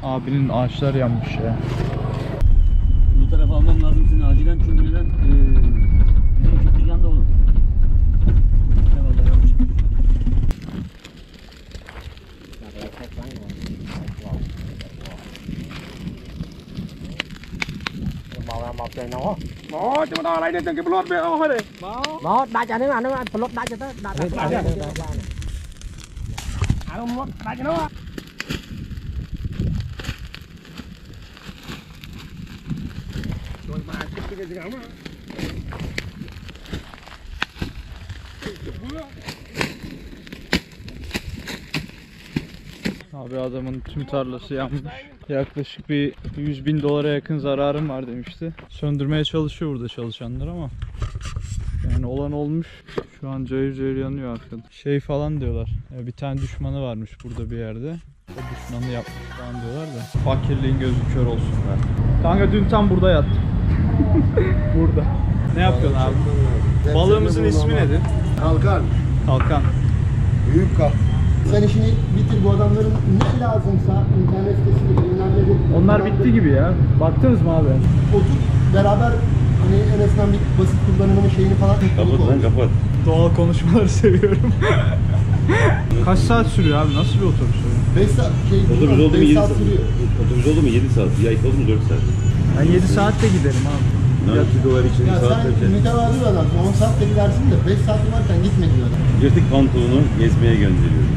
Abinin ağaçlar yanmış ya. Bu tarafa almam lazım seni acilen çünkü neden? Bizim çiftlik yanında olur. Eyvallah yanmış. Một trời nó chứ mà đo lấy đến cái lót về ô thôi đó đá cho nó lót đá cho nó đá không lót đá cho nó rồi mà cái gì đó mà Abi adamın tüm tarlası yanmış. Yaklaşık bir 100.000 dolara yakın zararım var demişti. Söndürmeye çalışıyor burada çalışanlar ama yani olan olmuş. Şu an cayır cayır yanıyor arkada. Şey falan diyorlar. Bir tane düşmanı varmış burada bir yerde. O düşmanı yapmış falan diyorlar da. Fakirliğin gözü kör olsun be. Kanka dün tam burada yattım. Burada. Ne yapıyorsun abi? Balığımızın ismi nedir? Kalkan. Kalkan. Büyük kalk. Sen işini bitir, bu adamların ne lazımsa internet sitesinde bilmemleri. Onlar bitti gibi ya. Baktınız mı abi? Otur beraber hani en azından bir basit kullanımının şeyini falan. Kapat lan kapat. Doğal konuşmaları seviyorum. Kaç saat sürüyor abi? Nasıl bir otobüs o? 5 saat şey. Otobüs oldu mu 7 saat sürüyor. Otobüs oldu mu 7 saat. Yay oldu mu 4 saat. Ben 7 saatte giderim abi. $2 için Ya saat sen vereceğiz. mütevazi bir adamsın, 10 saatte gidersin de 5 saati varken gitme diyor adam. Yırtık pantolonu gezmeye gönderiyoruz.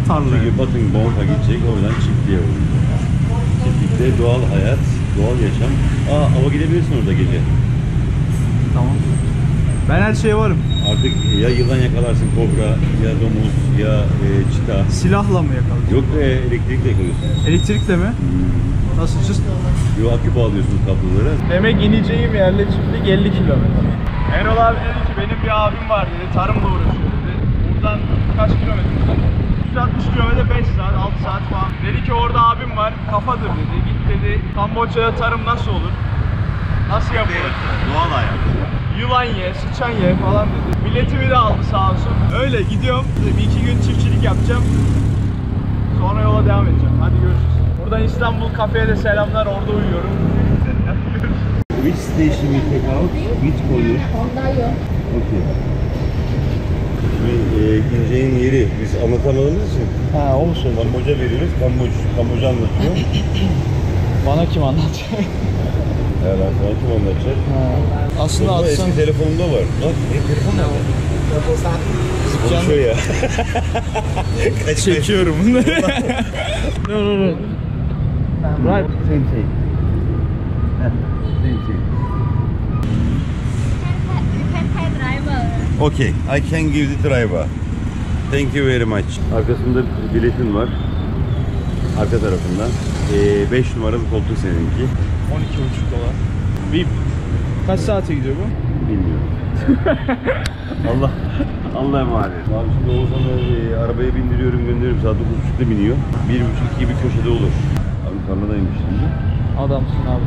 Tarlaya. Çünkü Batın Bonk'a gidecek, oradan çiftliğe uğrayacak. Çiftlikte doğal hayat, doğal yaşam. Ava gidebilirsin orada gece. Tamam. Ben her şeye varım. Artık ya yılan yakalarsın, kobra, ya domuz, ya çita. Silahla mı yakaladın? Yok be, elektrikle yakalıyorsun. Elektrikle mi? Nasıl çıst? Yo, akü bağlıyorsun kablolara. Demek ineceğim yerle çiftlik 50 kilometre. Erol abi dedi ki benim bir abim var dedi, tarımla uğraşıyor dedi. Buradan kaç kilometre? 360 kilometre 5 saat, 6 saat falan. Dedi ki orada abim var, kafadır dedi. Git dedi, Kamboçya'da tarım nasıl olur? Nasıl yapılır? Doğal hayat. Yılan ye, sıçan ye falan dedi. Biletimi de aldı sağ olsun. Öyle gidiyorum. Bir iki gün çiftçilik yapacağım. Sonra yola devam edeceğim. Hadi görüşürüz. Buradan İstanbul kafeye de selamlar. Orada uyuyorum. Which station we take out? Which corner? Okay. İnce'nin yeri biz anlatamadığımız için Ha o mu söyledi? Kamboçya veriyoruz. Kamboçya anlatıyor. Bana kim anlatacak? Ya ben sana kim anlatacak? Aslında Burada atsan eski telefonumda var. Bak benim telefon nerede? Konuşuyor ya. çekiyorum. No. Right. Same thing. Same thing. You can pay driver. Okay, I can give the driver. Thank you very much. Arkasında biletin var. Arka tarafında. 5 numaralı koltuk seninki. $12,5. VIP. Kaç saate gidiyor bu? Bilmiyorum. Allah emanet. Abi şimdi Oğuzhan'ı arabaya bindiriyorum gönderiyorum, saat 9.30'da biniyor. 1.30 gibi köşede olur. Abi tarladaymış şimdi. Adamsın abi.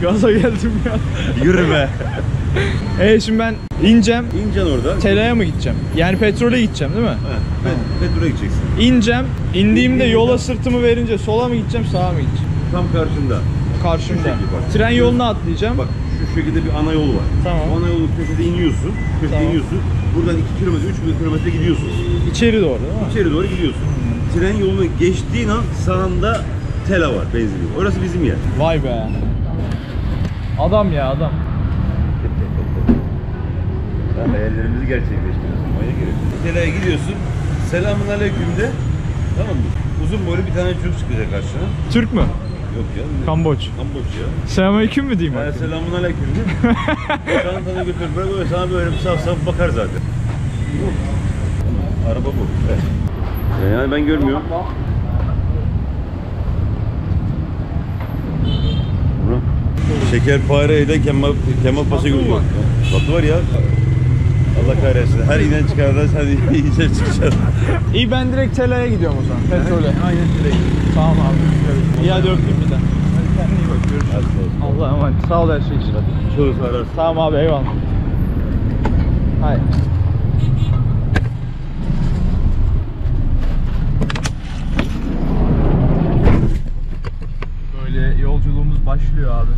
Gaza geldim ya. Yürü be. Şimdi ben ineceğim. İneceksin orada. Telaya mı gideceğim? Yani petrole gideceğim değil mi? Petrol'e gideceksin. İneceğim. İndiğimde yola sırtımı verince sola mı gideceğim, sağa mı gideceğim? Tam karşında. Karşımda. Şu şekilde bak. Tren yoluna atlayacağım. Bak şu şekilde bir ana yol var. Tamam. O ana yolu köşede iniyorsun. Köşede Tamam. iniyorsun. Buradan 2 kilometre, 3 kilometre gidiyorsun. İçeri doğru değil mi? İçeri doğru gidiyorsun. Tren yolunu geçtiğin an sağında Tela var, benzinlik. Orası bizim yer. Vay be. Adam ya adam. Hayallerimizi gerçekleştiriyorsun. Maya gerek. Tela'ya gidiyorsun. Selamun aleyküm de. Tamam mı? Uzun boylu bir tane çocuk çıkacak karşına. Türk mü? Yok ya. Kamboç. Kamboçya. Selamünaleyküm mü diyeyim Yani artık? selamun aleyküm de. Çantanı götür. Böyle sana böyle bir saf saf bakar zaten. Araba bu. Evet. Yani ben görmüyorum. Şekerpare'de Kemal Paşa görüyor. Tatlı var ya. Allah kahretsin. Her inen çıkardan sen iyice çıkacaksın. İyi ben direkt Tela'ya gidiyorum o zaman. Petrole. Aynen direkt. Tamam abi. İyi hadi öptüm bir de. Kendine iyi bak. Görüşürüz. Hadi. Allah'a emanet. Sağ ol her şey için. Şurası ararsın. Tamam abi eyvallah. Hayır. başlıyor abi.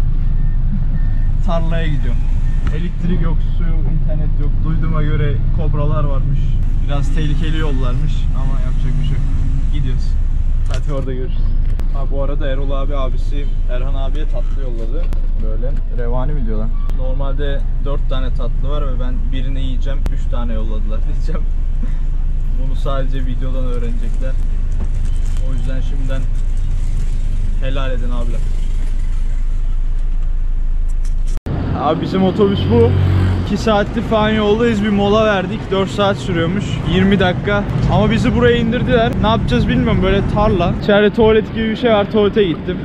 Tarlaya gidiyorum. Elektrik yok, su yok, internet yok. Duyduğuma göre kobralar varmış. Biraz tehlikeli yollarmış ama yapacak bir şey yok. Gidiyoruz. Hadi orada görüşürüz. Ha, bu arada Erol abi abisi Erhan abiye tatlı yolladı. Böyle revani mi diyorlar? Normalde 4 tane tatlı var ve ben birini yiyeceğim. 3 tane yolladılar diyeceğim. Bunu sadece videodan öğrenecekler. O yüzden şimdiden helal edin abiler. Abi bizim otobüs bu. 2 saattir falan yoldayız, bir mola verdik. 4 saat sürüyormuş. 20 dakika. Ama bizi buraya indirdiler. Ne yapacağız bilmiyorum, böyle tarla. İçeride tuvalet gibi bir şey var, tuvalete gittim.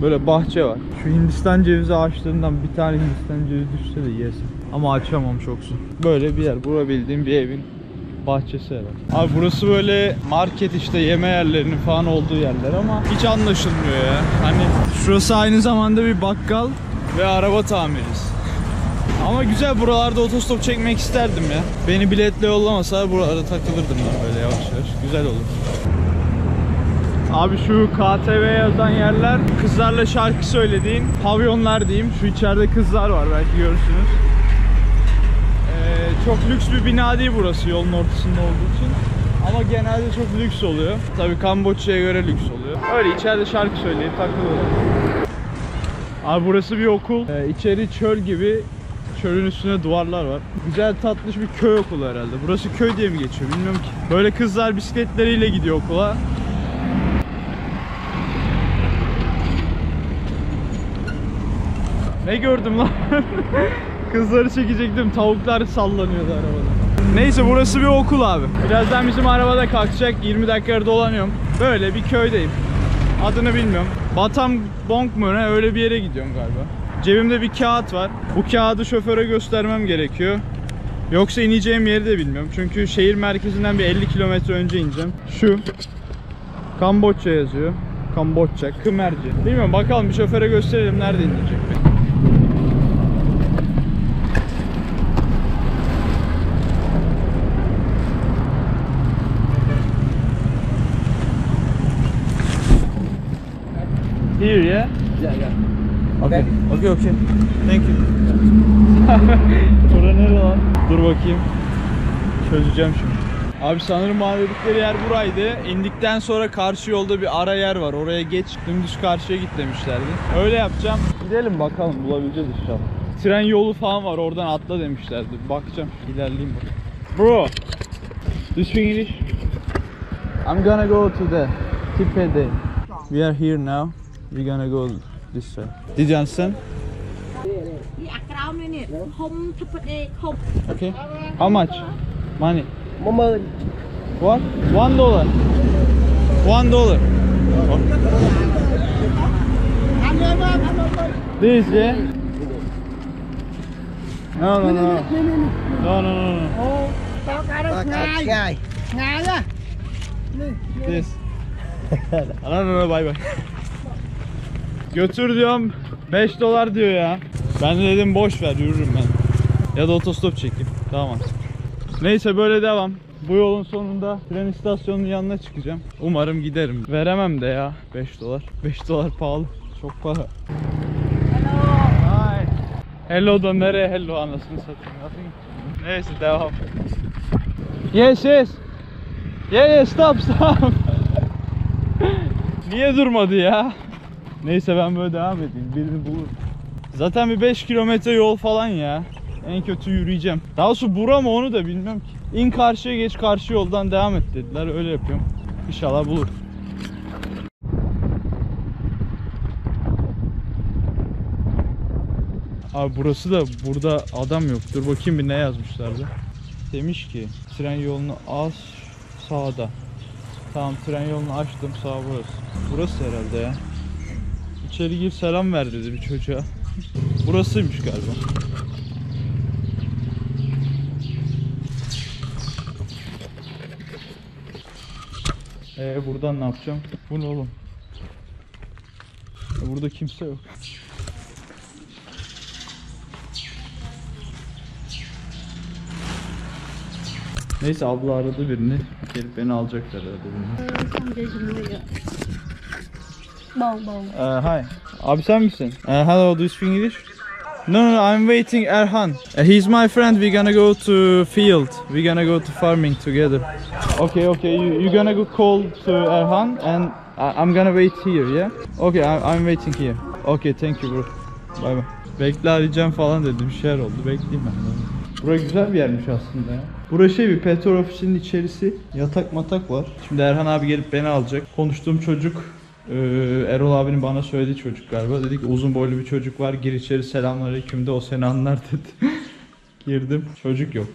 Böyle bahçe var. Şu Hindistan cevizi ağaçlarından bir tane Hindistan cevizi düşse de yesin. Ama açamam, çok su. Böyle bir yer. Bura bildiğim bir evin bahçesi herhalde. Abi burası böyle market, işte yeme yerlerinin falan olduğu yerler ama hiç anlaşılmıyor ya. Hani şurası aynı zamanda bir bakkal ve araba tamircisi. Ama güzel, buralarda otostop çekmek isterdim ya. Beni biletle yollamasalar buralarda takılırdım ben böyle yavaş yavaş. Güzel olur. Abi şu KTV yazan yerler kızlarla şarkı söylediğin pavyonlar diyeyim. Şu içeride kızlar var, belki görürsünüz. Çok lüks bir bina değil burası, yolun ortasında olduğu için. Ama genelde çok lüks oluyor. Tabii Kamboçya'ya göre lüks oluyor. Öyle içeride şarkı söyleyip takılıyorlar. Abi burası bir okul. İçeri çöl gibi. Çölün üstüne duvarlar var. Güzel tatlış bir köy okulu herhalde. Burası köy diye mi geçiyor bilmiyorum ki. Böyle kızlar bisikletleriyle gidiyor okula. Ne gördüm lan? Kızları çekecektim. Tavuklar sallanıyordu arabada. Neyse, burası bir okul abi. Birazdan bizim arabada kalkacak. 20 dakikada dolanıyorum. Böyle bir köydeyim. Adını bilmiyorum. Battambong mu ne, öyle bir yere gidiyorum galiba. Cebimde bir kağıt var. Bu kağıdı şoföre göstermem gerekiyor. Yoksa ineceğim yeri de bilmiyorum. Çünkü şehir merkezinden bir 50 kilometre önce ineceğim. Şu Kamboçya yazıyor. Kamboçya, Khmerce. Bilmiyorum, bakalım bir şoföre gösterelim nerede inecek. Here, yeah? Yeah, yeah. Okay. Okay, okay. Thank you. Bura nere lan? Dur bakayım. Çözeceğim şimdi. Abi sanırım mahalledikleri yer buraydı. İndikten sonra karşı yolda bir ara yer var. Oraya geç, dümdüz karşıya git demişlerdi. Öyle yapacağım. Gidelim bakalım, bulabileceğiz inşallah. Tren yolu falan var, oradan atla demişlerdi. Bakacağım. İlerleyeyim bak. Bro. Do you speak English? I'm gonna go to the Tipede. We are here now. We're gonna go this side. Did you understand? Okay. How much? Money. What? $1. $1. This, yeah? No, no, no. No, no, no, no. This. No, no, no, bye bye. Götür diyorum, $5 diyor ya. Ben de dedim boş ver, yürürüm ben. Ya da otostop çekeyim. Tamam artık. Neyse, böyle devam. Bu yolun sonunda tren istasyonunun yanına çıkacağım. Umarım giderim. Veremem de ya $5. $5 pahalı. Çok pahalı. Hello. Hi. Hello da nereye hello, anasını satayım. Neyse, devam. Yes, yes. Yeah, stop. Niye durmadı ya? Neyse, ben böyle devam edeyim, birini bulurum. Zaten bir 5 kilometre yol falan ya. En kötü yürüyeceğim. Daha doğrusu bura mı onu da bilmiyorum ki. İn karşıya geç, karşı yoldan devam et dediler. Öyle yapıyorum. İnşallah bulur. Abi burası da, burada adam yok. Dur bakayım bir ne yazmışlardı. Demiş ki tren yolunu az sağda. Tamam, tren yolunu açtım, sağ burası. Burası herhalde ya. İçeri gir, selam ver dedi bir çocuğa. Burasıymış galiba. Buradan ne yapacağım? Bu ne oğlum? Burada kimse yok. Neyse, abla aradı birini. Gelip beni alacaklar herhalde. Bông. Hi. Abi sen misin? Hello, do you speak English? No, I'm waiting Erhan. He's my friend. We're gonna go to field. We're gonna go to farming together. Okay. You gonna go call to Erhan and I'm gonna wait here, yeah? Okay, I'm waiting here. Okay, thank you bro. Bye bye. Bekle arayacağım falan dedi. Bir şeyler oldu. Bekleyeyim ben de. Burası güzel bir yermiş aslında ya. Burası bir petrol ofisinin içerisi. Yatak matak var. Şimdi Erhan abi gelip beni alacak. Konuştuğum çocuk Erol abinin bana söylediği çocuk galiba. Dedi ki uzun boylu bir çocuk var. Gir içeri, selamünaleyküm de o seni anlar dedi. Girdim. Çocuk yok.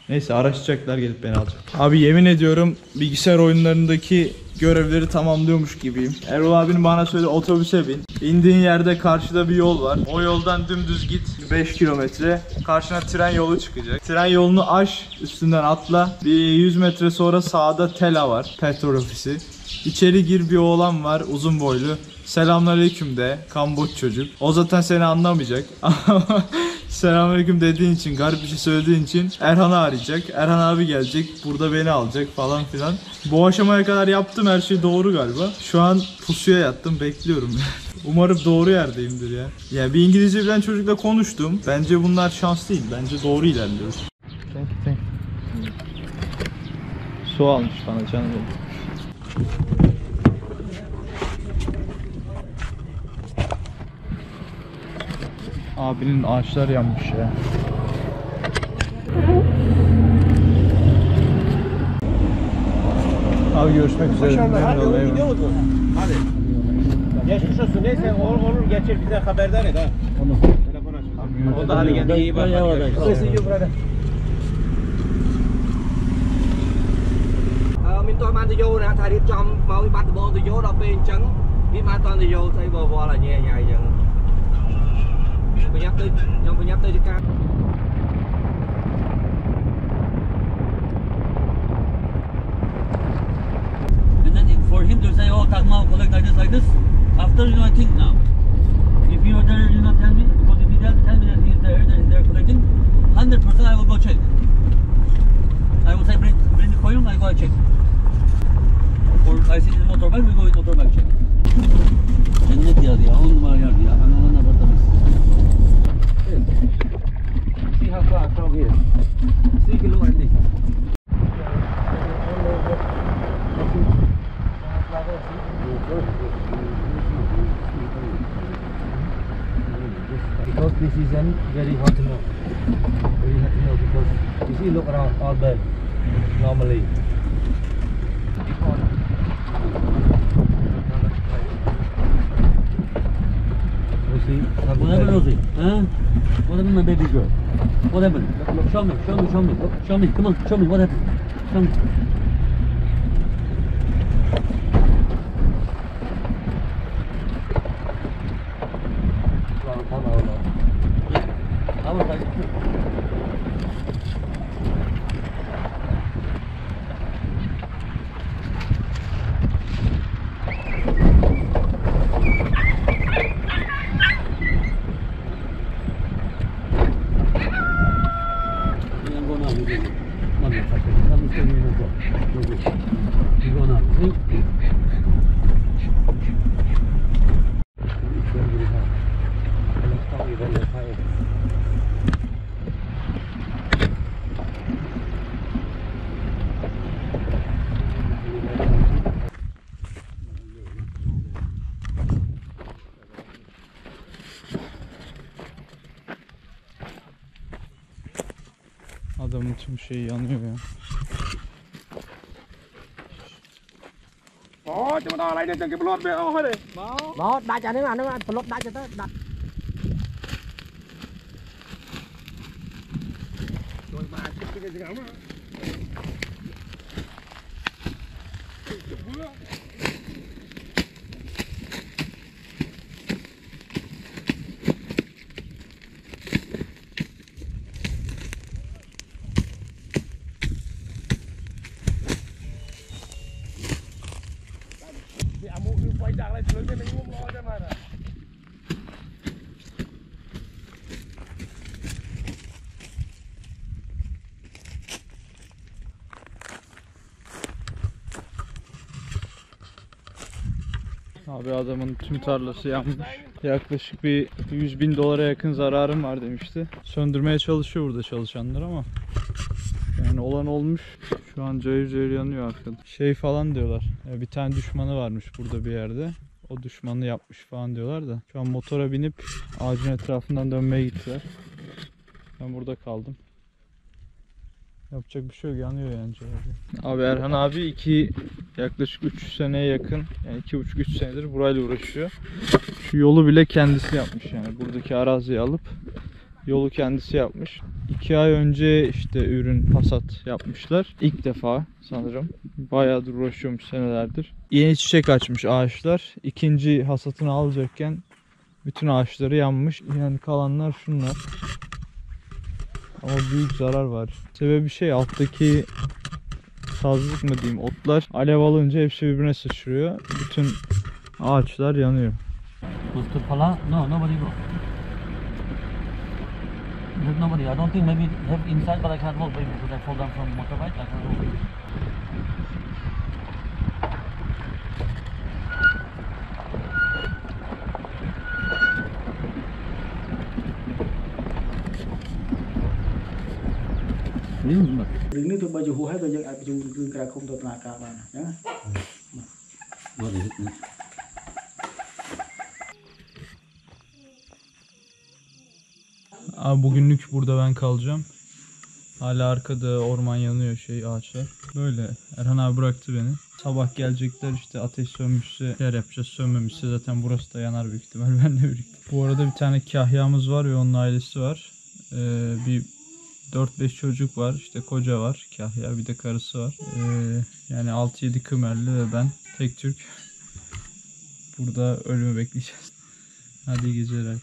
Neyse araştıracaklar, gelip beni alacak. Abi yemin ediyorum bilgisayar oyunlarındaki görevleri tamamlıyormuş gibiyim. Erol abinin bana söylediği otobüse bin. İndiğin yerde karşıda bir yol var. O yoldan dümdüz git 5 kilometre. Karşına tren yolu çıkacak. Tren yolunu aş, üstünden atla. Bir 100 metre sonra sağda Tela var. Petrol ofisi. İçeri gir, bir oğlan var uzun boylu. Selamünaleyküm de, Kamboç çocuk. O zaten seni anlamayacak. Selamünaleyküm dediğin için, garip bir şey söylediğin için Erhan'ı arayacak. Erhan abi gelecek, burada beni alacak falan filan. Bu aşamaya kadar yaptım, her şey doğru galiba. Şu an pusuya yattım, bekliyorum. Umarım doğru yerdeyimdir ya. Yani bir İngilizce bilen çocukla konuştum. Bence bunlar şans değil, bence doğru ilerliyoruz. Thank you. Su almış bana canım benim. Abinin ağaçlar yanmış ya. Abi görüşmek üzere. Hadi oğlum gidiyor musun? Hadi. Geçmiş olsun. Neyse olur geçir bize haberdar et ha. Telefon aç. O da hadi kendine iyi bak. Mình tôi mang tới vô nè, thầy đi trong mau đi bắt bộ tới vô đâu bên trắng, đi mang toàn tới vô thấy bò là nhẹ nhàng vậy. Tôi nhắc tới, trong tôi nhắc tới cho cá. And then for him to say, oh, Takma will collect like this, after I think now. If you are there, you not tell me, because if you tell me that he's there collecting, 100% I will go check. I will say, bring the coin, I go check. Or I see the motorbike, we go with motorbike check. Cennet yer ya, 10 numara yer ya. Anamana batamız. See how far from here. 3 kilo at least. Because this season very hot now. Very hot now because you see look around all day normally. What happened, Rosie? Huh? What happened, my baby girl? What happened? Look, show me. Show me. Come on, show me what happened. Show me. I was like, Adamın tüm şeyi yanıyor ya. Đó, chúng ta lấy đến từng cái lốt về thôi đi. Đó, đá cho nó lốt đá cho tới đặt. Rồi mà cái gì lắm á. Abi adamın tüm tarlası yanmış. Yaklaşık bir $100.000'a yakın zararım var demişti. Söndürmeye çalışıyor burada çalışanlar ama yani olan olmuş. Şu an cayır cayır yanıyor arkada. Şey falan diyorlar. Ya bir tane düşmanı varmış burada bir yerde. O düşmanı yapmış falan diyorlar da. Şu an motora binip ağacın etrafından dönmeye gittiler. Ben burada kaldım. Yapacak bir şey yok, yanıyor yani. Abi Erhan abi yaklaşık 3 seneye yakın, yani 2,5-3 senedir burayla uğraşıyor. Şu yolu bile kendisi yapmış yani. Buradaki araziyi alıp yolu kendisi yapmış. 2 ay önce işte ürün hasat yapmışlar. İlk defa sanırım. Bayağıdır uğraşıyormuş, senelerdir. Yeni çiçek açmış ağaçlar. İkinci hasatını alacakken bütün ağaçları yanmış. Yani kalanlar şunlar. Ama büyük zarar var. Sebebi şey, alttaki sazlık mı diyeyim, otlar alev alınca hepsi birbirine sıçrıyor. Bütün ağaçlar yanıyor. Mr. Pala? No, nobody go. There's nobody. I don't think maybe have inside, but I can't walk maybe because I fall down from motorbike. I can't walk. Đừng nếu tôi bây giờ hú hết rồi dân ai bây giờ lương cả không tôi là cả bạn nhá. What is it? Abi bugünlük burada ben kalacağım. Hala arkada orman yanıyor, ağaçlar. Böyle Erhan abi bıraktı beni. Sabah gelecekler, işte ateş sönmüşse yer yapacağız, sönmemişse zaten burası da yanar büyük ihtimal benle birlikte. Bu arada bir tane kahyamız var ve onun ailesi var. Bir 4-5 çocuk var, işte koca var, kahya, bir de karısı var. Yani 6-7 Kımerli ve ben tek Türk. Burada ölümü bekleyeceğiz. Hadi iyi geceler.